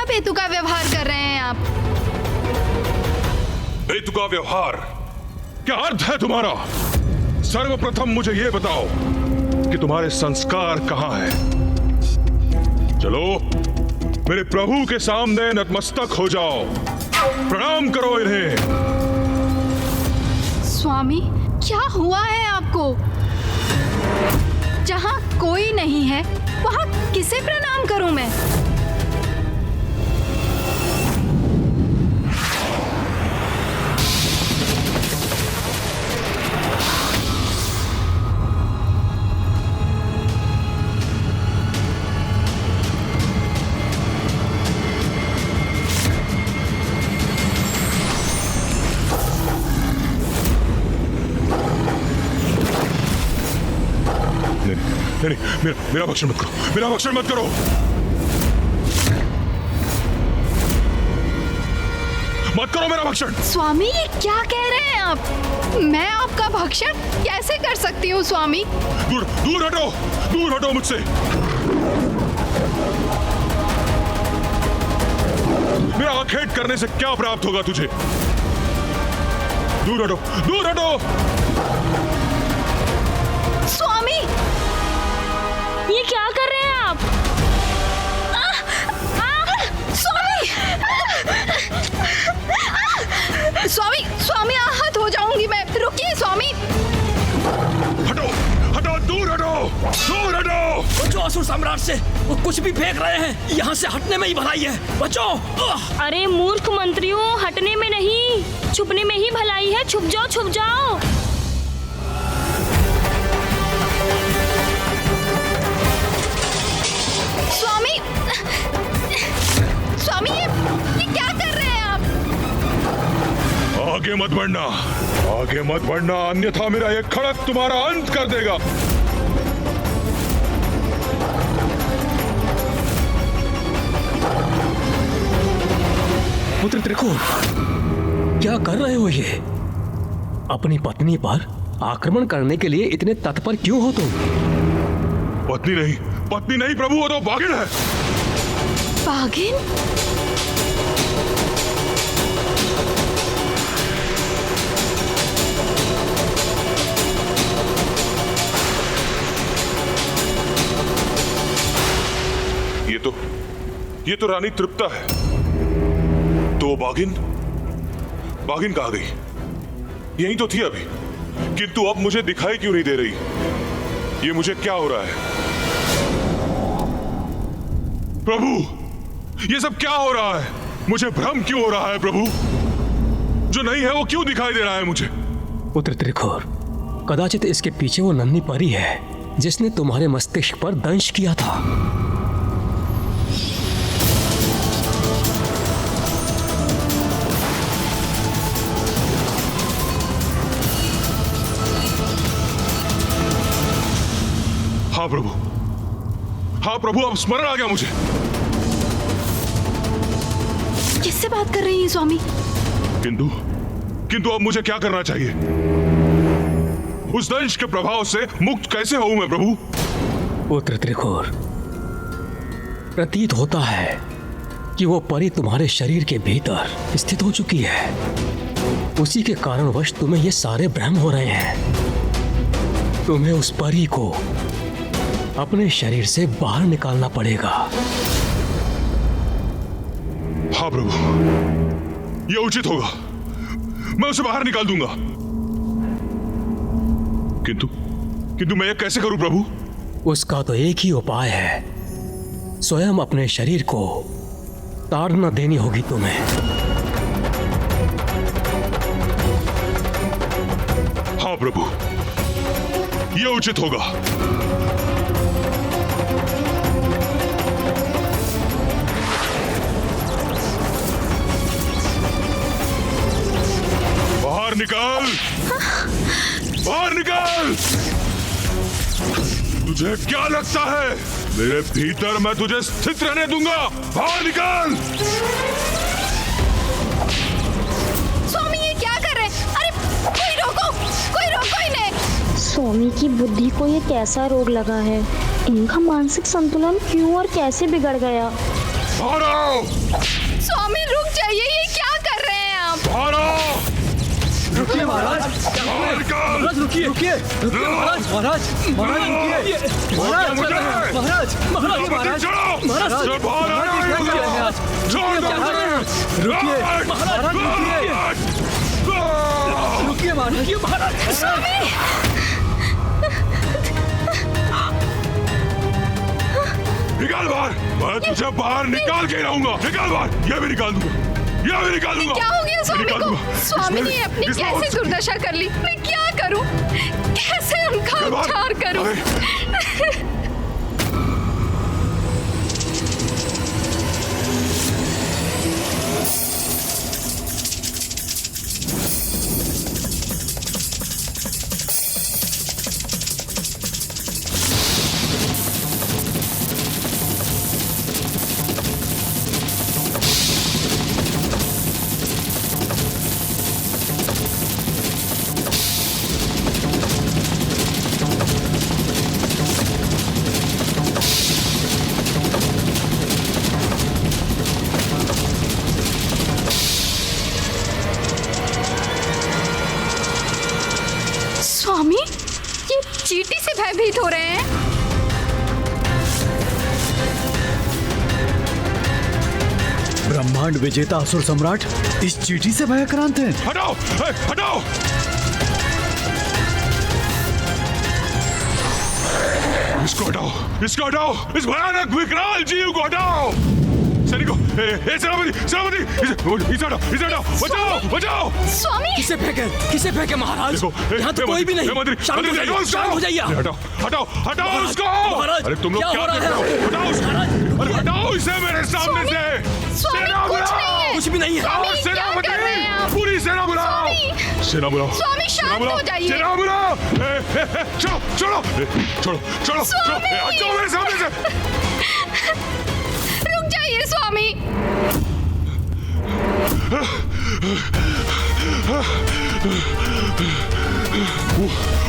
क्या बेतुका व्यवहार कर रहे हैं आप? बेतुका व्यवहार? क्या अर्थ है तुम्हारा? सर्वप्रथम मुझे यह बताओ कि तुम्हारे संस्कार कहां है। चलो मेरे प्रभु के सामने नतमस्तक हो जाओ, प्रणाम करो इन्हें। स्वामी, क्या हुआ है आपको? जहां कोई नहीं है वहां किसे प्रणाम करूं मैं? नहीं, मेरा भक्षण मत करो, मेरा भक्षण मत करो। मत करो मेरा भक्षण। स्वामी, ये क्या कह रहे हैं आप? मैं आपका भक्षण कैसे कर सकती हूँ स्वामी? दूर दूर हटो, दूर हटो मुझसे। मेरा आखेट करने से क्या प्राप्त होगा तुझे? दूर हटो, दूर हटो। स्वामी, ये क्या कर रहे हैं आप? स्वामी! स्वामी, स्वामी, आहत हो जाऊंगी मैं। रुकिए स्वामी। हटो, हटो, दूर हटो, दूर हटो। बचो असुर सम्राट से, वो कुछ भी फेंक रहे हैं, यहाँ से हटने में ही भलाई है। बचो। अरे मूर्ख मंत्रियों, हटने में नहीं, छुपने में ही भलाई है। छुप जाओ, छुप जाओ। स्वामी, स्वामी, ये क्या कर रहे हैं आप? आगे मत बढ़ना, आगे मत बढ़ना, अन्यथा मेरा ये खड़क तुम्हारा अंत कर देगा। पुत्र त्रिकोण, क्या कर रहे हो ये? अपनी पत्नी पर आक्रमण करने के लिए इतने तत्पर क्यों हो तुम? पत्नी नहीं, पत्नी नहीं प्रभु, वो तो बाघिन है। बाघिन? ये तो रानी तृप्ता है। तो वो बाघिन कहाँ गई? यहीं तो थी अभी, किंतु अब मुझे दिखाई क्यों नहीं दे रही? ये मुझे क्या हो रहा है? प्रभु, ये सब क्या हो रहा है? मुझे भ्रम क्यों हो रहा है प्रभु? जो नहीं है वो क्यों दिखाई दे रहा है मुझे? पुत्र त्रिकोण, कदाचित इसके पीछे वो नन्ही परी है जिसने तुम्हारे मस्तिष्क पर दंश किया था। हाँ प्रभु, हाँ प्रभु, अब स्मरण आ गया मुझे। किससे बात कर रही हैं स्वामी? किंतु अब मुझे क्या करना चाहिए? उस दंश के प्रभाव से मुक्त कैसे होऊं मैं प्रभु? पुत्र त्रिकोण, प्रतीत होता है कि वो परी तुम्हारे शरीर के भीतर स्थित हो चुकी है। उसी के कारणवश तुम्हें ये सारे भ्रम हो रहे हैं। तुम्हें उस परी को अपने शरीर से बाहर निकालना पड़ेगा। हाँ प्रभु, यह उचित होगा। मैं उसे बाहर निकाल दूंगा। किंतु मैं यह कैसे करूं प्रभु? उसका तो एक ही उपाय है, स्वयं अपने शरीर को ताड़ना देनी होगी तुम्हें। हाँ प्रभु, यह उचित होगा। बाहर निकाल, बाहर निकाल। तुझे क्या लगता है मेरे भीतर मैं तुझे स्थित रहने दूंगा? बाहर निकाल। स्वामी, ये क्या कर रहे हैं? अरे कोई रोको इन्हें। स्वामी की बुद्धि को ये कैसा रोग लगा है? इनका मानसिक संतुलन क्यों और कैसे बिगड़ गया? बाहर आओ, स्वामी रुक जाइए, ये क्या कर रहे हैं आप? बाहर आओ, रुकिए महाराज, बाहर निकाल। महाराज रुकिए, रुकिए, रुकिए महाराज, महाराज, महाराज रुकिए, महाराज, महाराज, महाराज, महाराज, चलो, महाराज, चलो, बाहर महाराज, आओ, क्या कर रहे हैं आप? छोड़ दो महाराज, मुझे। रुकिए, महाराज, रुकिए, रुकिए महाराज, रुकिए महाराज, स्वामी निकाल बाहर, मैं तुझे बाहर निकाल के रहूंगा। निकाल बाहर, ये भी निकाल दूंगा, ये भी निकाल दूंगा। क्या हो गया स्वामी निकाल को? दूंगा। स्वामी इसमें- ने अपनी इसमें कैसे और- दुर्दशा कर ली? मैं क्या करूं? कैसे उनका निकाल बाहर। उपचार करूं? अरे, स्वामी ये चींटी से भयभीत हो रहे हैं। ब्रह्मांड विजेता असुर सम्राट इस चींटी से भयाक्रांत हैं। हटाओ, ए, हटाओ। इसको हटाओ, इसको हटाओ, इस भयानक विकराल जीव को हटाओ। सैनिकों, सेनापति, सेनापति, इसे हटाओ, बचाओ, बचाओ। स्वामी किसे फेंके महाराज? देखो, यहाँ तो कोई भी नहीं। शांत हो जाइए, शांत हो जाइए। हटाओ, हटाओ, हटाओ उसको। महाराज, अरे तुम लोग क्या क्या हो रहा कर रहे है? हो? हटाओ उसको। अरे हटाओ इसे मेरे सामने से। स्वामी सेना कुछ बुलाओ। नहीं है। कुछ भी नहीं है। आओ, स्वामी, क्या सेनापति, कर रहे हैं आप? पूरी सेना बुलाओ। स्वामी। सेना बुलाओ। स्वामी, शांत सेना बुलाओ, हो जाइए। सेना बुलाओ। चलो, चलो, चलो, चलो, स्वामी। हटो मेरे सामने से। रुक जाइए स्वामी।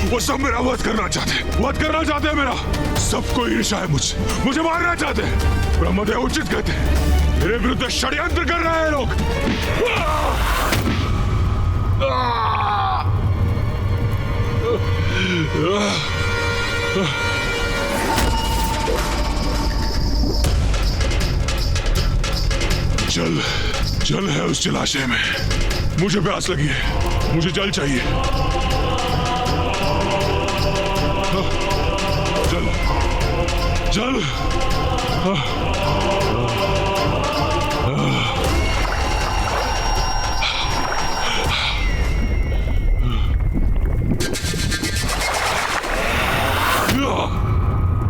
वो सब मेरा वध करना चाहते हैं मेरा। सबको ईर्ष्या है मुझसे, मुझे मारना चाहते हैं। ब्रह्मदेव उचित कहते हैं, मेरे विरुद्ध षड्यंत्र कर रहे हैं लोग। जल है उस जलाशय में। मुझे प्यास लगी है, मुझे जल चाहिए। जल,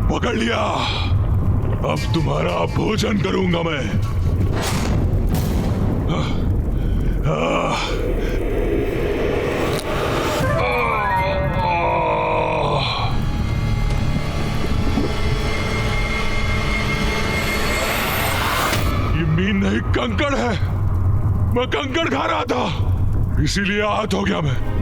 पकड़ लिया। अब तुम्हारा भोजन करूंगा मैं। ये मीन नहीं, कंकड़ है। मैं कंकड़ खा रहा था, इसीलिए आहत हो गया मैं।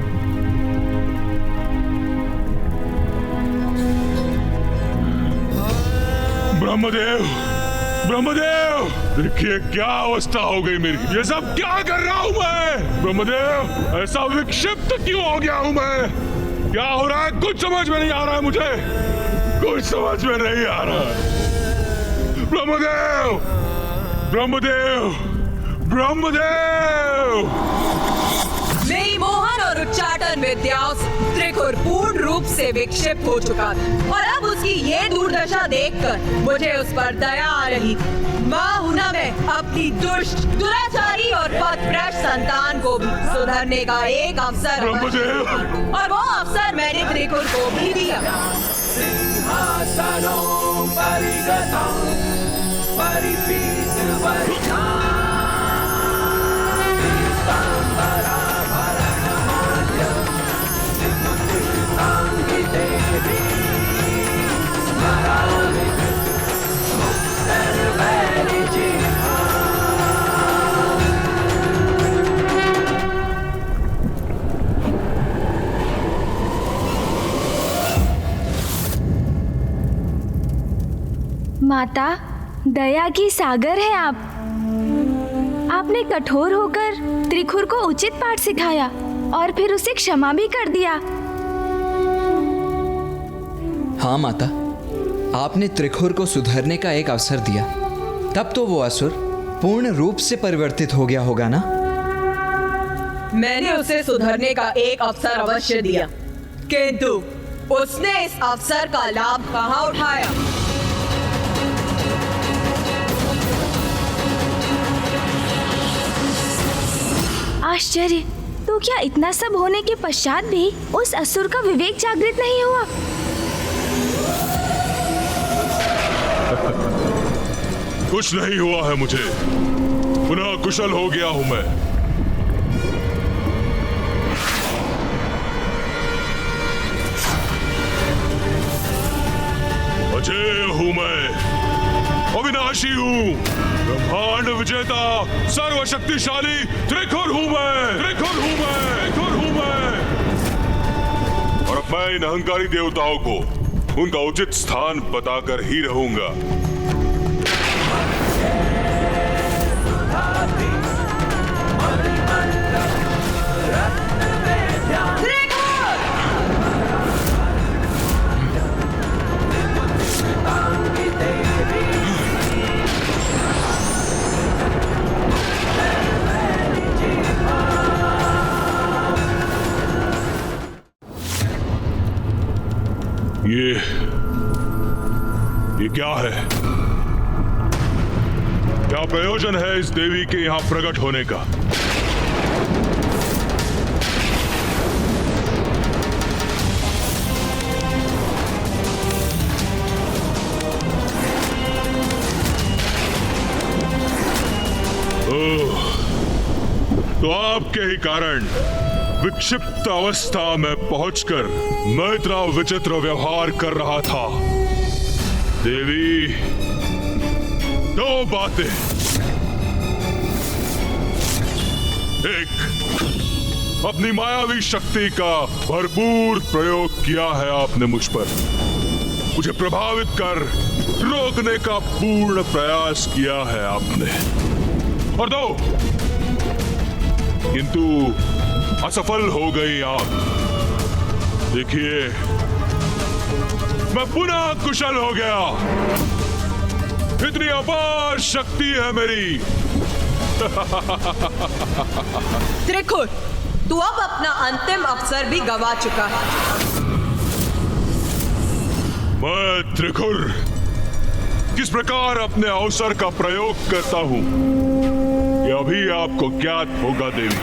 ब्रह्मदेव, ब्रह्मदेव, देखिए क्या अवस्था हो गई मेरी। ये सब क्या कर रहा हूं मैं? ब्रह्मदेव, ऐसा विक्षिप्त क्यों हो गया हूं मैं? क्या हो रहा है? कुछ समझ में नहीं आ रहा है मुझे, कुछ समझ में नहीं आ रहा। ब्रह्मदेव, ब्रह्मदेव, ब्रह्मदेव। मेरी मोहन और उच्चाटन विद्याओं से त्रिकुर पूर्ण रूप से विक्षिप्त हो चुका था और अब उसकी ये दुर्दशा देखकर मुझे उस पर दया आ रही थी। माँ हुना मैं अपनी दुष्ट, दुराचारी और पथभ्रष्ट संतान को भी सुधरने का एक अवसर ब्रह्मदेव, और वो अवसर मैंने त्रिकुर को भी दिया। माता, दया की सागर है आप। आपने कठोर होकर त्रिखुर को उचित पाठ सिखाया और फिर उसे क्षमा भी कर दिया। हाँ माता, आपने त्रिखुर को सुधरने का एक अवसर दिया, तब तो वो असुर पूर्ण रूप से परिवर्तित हो गया होगा ना? मैंने उसे सुधरने का एक अवसर अवश्य दिया, किंतु उसने इस अवसर का लाभ कहाँ उठाया? आश्चर्य, तो क्या इतना सब होने के पश्चात भी उस असुर का विवेक जागृत नहीं हुआ? कुछ नहीं हुआ है मुझे, पुनः कुशल हो गया हूं मैं। अजय हूं मैं, अविनाशी हूं, ब्रह्मांड विजेता, सर्वशक्तिशाली त्रिखुर हूं मैं, त्रिखुर हूं मैं, त्रिखुर हूं मैं। और अब मैं इन अहंकारी देवताओं को उनका उचित स्थान बताकर ही रहूंगा। ये क्या है? क्या प्रयोजन है इस देवी के यहां प्रकट होने का? ओह, तो आपके ही कारण विक्षिप्त अवस्था में पहुंचकर मैं इतना विचित्र व्यवहार कर रहा था। देवी, दो बातें। एक, अपनी मायावी शक्ति का भरपूर प्रयोग किया है आपने मुझ पर, मुझे प्रभावित कर रोकने का पूर्ण प्रयास किया है आपने। और दो, किंतु असफल हो गई आप। देखिए, मैं पुनः कुशल हो गया। इतनी अपार शक्ति है मेरी। त्रिखुर, तू अब अपना अंतिम अवसर भी गवा चुका है। मैं त्रिखुर किस प्रकार अपने अवसर का प्रयोग करता हूं, यह अभी आपको ज्ञात होगा देवी।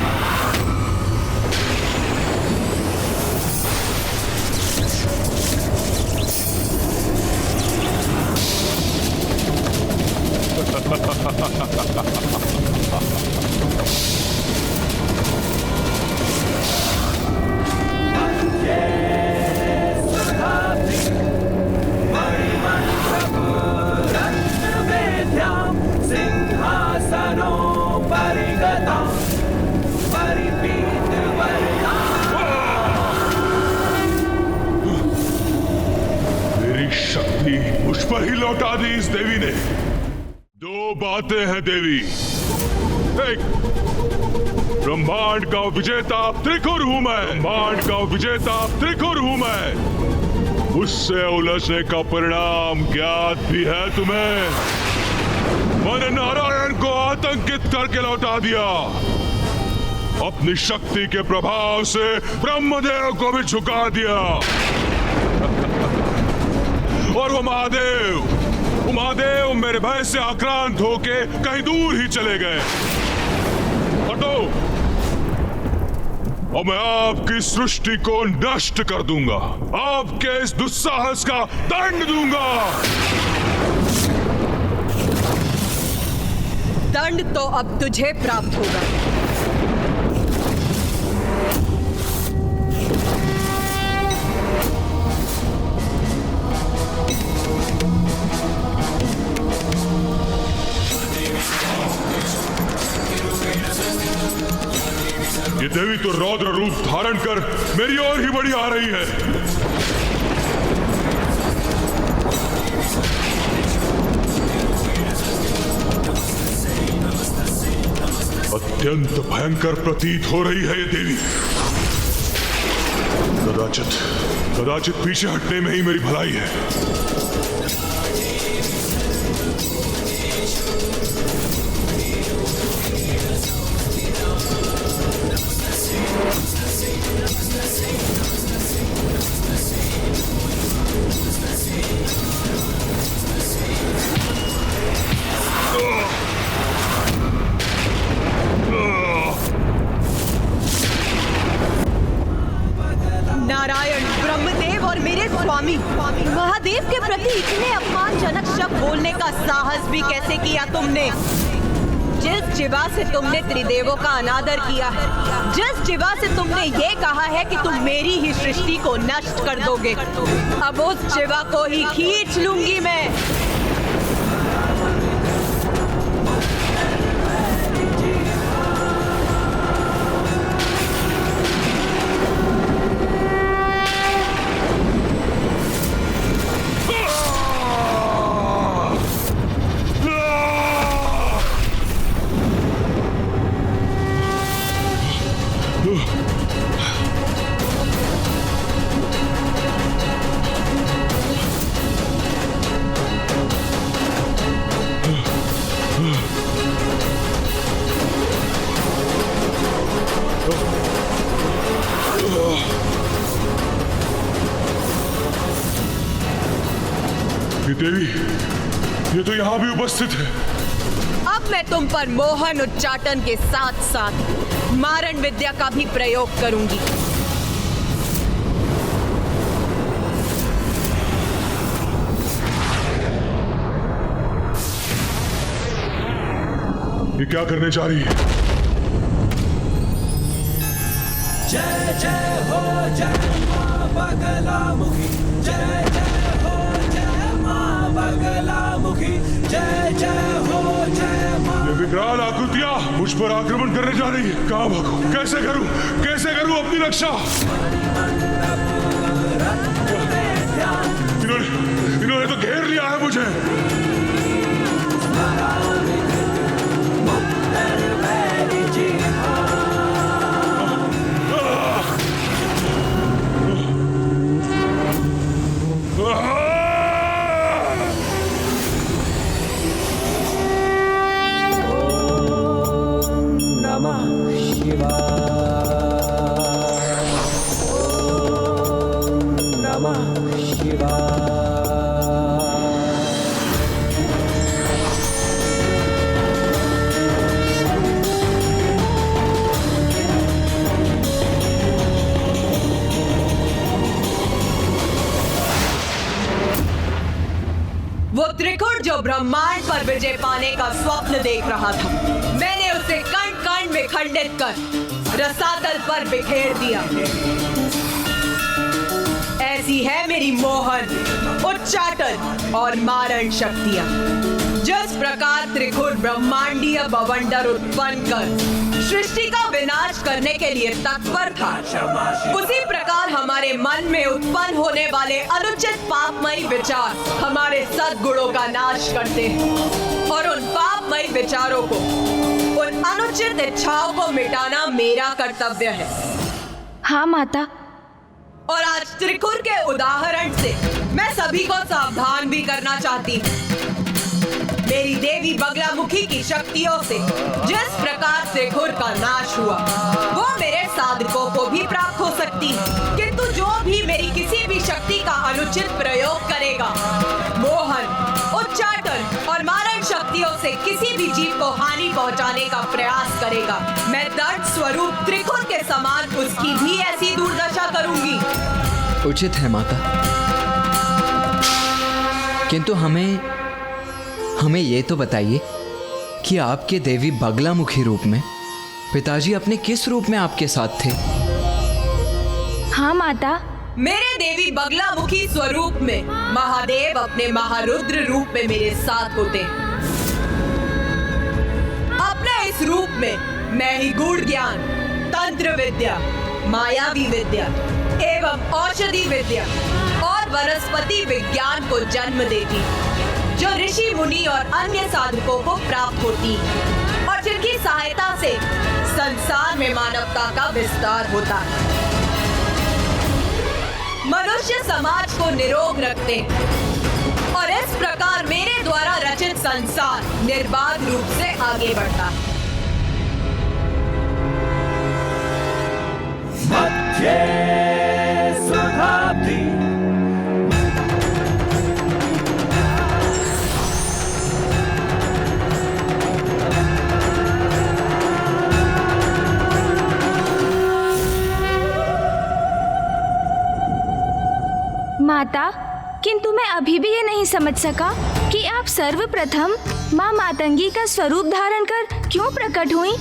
मेरी शक्ति मुझ पर ही लौटा दी इस देवी ने। दो बातें हैं देवी। एक, ब्रह्मांड का विजेता त्रिखुर हूं मैं, ब्रह्मांड का विजेता त्रिखुर हूं मैं। उससे उलझने का परिणाम ज्ञात भी है तुम्हें। मैंने नारायण को आतंकित करके लौटा दिया। अपनी शक्ति के प्रभाव से ब्रह्मदेव को भी झुका दिया। और वो महादेव मेरे भय से आक्रांत होके कहीं दूर ही चले गए। हटो, और मैं आपकी सृष्टि को नष्ट कर दूंगा, आपके इस दुस्साहस का दंड दूंगा। दंड तो अब तुझे प्राप्त होगा। ये देवी तो रौद्र रूप धारण कर मेरी ओर ही बढ़ी आ रही है। अत्यंत भयंकर प्रतीत हो रही है ये देवी। कदाचित पीछे हटने में ही मेरी भलाई है। नारायण, ब्रह्मदेव और मेरे स्वामी महादेव के प्रति इतने अपमानजनक शब्द बोलने का साहस भी कैसे किया तुमने? जिस जिवा से तुमने त्रिदेवों का अनादर किया है, जिस जिवा से तुमने ये कहा है कि तुम मेरी ही सृष्टि को नष्ट कर दोगे, अब उस जिवा को ही खींच लूंगी मैं। देवी, ये तो यहाँ भी उपस्थित है। अब मैं तुम पर मोहन उच्चाटन के साथ साथ मारण विद्या का भी प्रयोग करूंगी। ये क्या करने जा रही है? जय जय हो जय मां बगलामुखी, जय जय हो जय मां बगलामुखी, जय जय हो जय मां। ये विकराल आकृतियां मुझ पर आक्रमण करने जा रही है। कहाँ भागूं? कैसे करूं अपनी रक्षा? इन्होंने तो घेर लिया है मुझे। वो त्रिकुट जो ब्रह्मांड पर विजय पाने का स्वप्न देख रहा था, मैंने उसे कण कण में खंडित कर रसातल पर बिखेर दिया। ऐसी है मेरी मोहन, उच्चाटन और मारण शक्तियां। जिस प्रकार त्रिकुट ब्रह्मांडीय बवंडर उत्पन्न कर सृष्टि का विनाश करने के लिए तत्पर था, उसी प्रकार हमारे मन में उत्पन्न होने वाले अनुचित पापमयी विचार हमारे सद्गुणों का नाश करते हैं और उन पापमयी विचारों को, उन अनुचित इच्छाओं को मिटाना मेरा कर्तव्य है। हाँ माता। और आज त्रिकुर के उदाहरण से मैं सभी को सावधान भी करना चाहती हूँ। मेरी देवी बगलामुखी की शक्तियों से जिस प्रकार त्रिकुर का नाश हुआ, वो मेरे साधकों को भी प्राप्त हो सकती है। किंतु जो भी मेरी किसी भी शक्ति का अनुचित प्रयोग करेगा, मोहन, उच्चाटन और मारण शक्तियों से किसी भी जीव को हानि पहुंचाने का प्रयास करेगा, मैं दर्द स्वरूप त्रिकुर के समान उसकी भी ऐसी दुर्दशा करूंगी। उचित है माता, किंतु हमें ये तो बताइए कि आपके देवी बगलामुखी रूप में पिताजी अपने किस रूप में आपके साथ थे? हाँ माता। मेरे देवी बगलामुखी स्वरूप में महादेव अपने महारुद्र रूप में मेरे साथ होते हैं। अपने इस रूप में मैं ही गूढ़ ज्ञान, तंत्र विद्या, मायावी विद्या एवं औषधि विद्या और वनस्पति विज्ञान को जन्म देती, जो ऋषि मुनि और अन्य साधकों को प्राप्त होती और जिनकी सहायता से संसार में मानवता का विस्तार होता है। मनुष्य समाज को निरोग रखते हैं और इस प्रकार मेरे द्वारा रचित संसार निर्बाध रूप से आगे बढ़ता है। मध्ये सुधाब्दी माता, किंतु मैं अभी भी ये नहीं समझ सका कि आप सर्वप्रथम माँ मातंगी का स्वरूप धारण कर क्यों प्रकट हुई।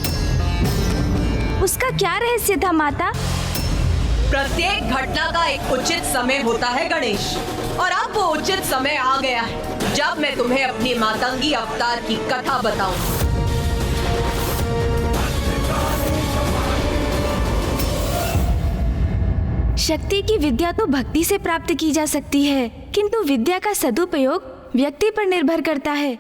उसका क्या रहस्य था माता? प्रत्येक घटना का एक उचित समय होता है गणेश, और अब वो उचित समय आ गया है जब मैं तुम्हें अपनी मातंगी अवतार की कथा बताऊं। शक्ति की विद्या तो भक्ति से प्राप्त की जा सकती है, किंतु विद्या का सदुपयोग व्यक्ति पर निर्भर करता है।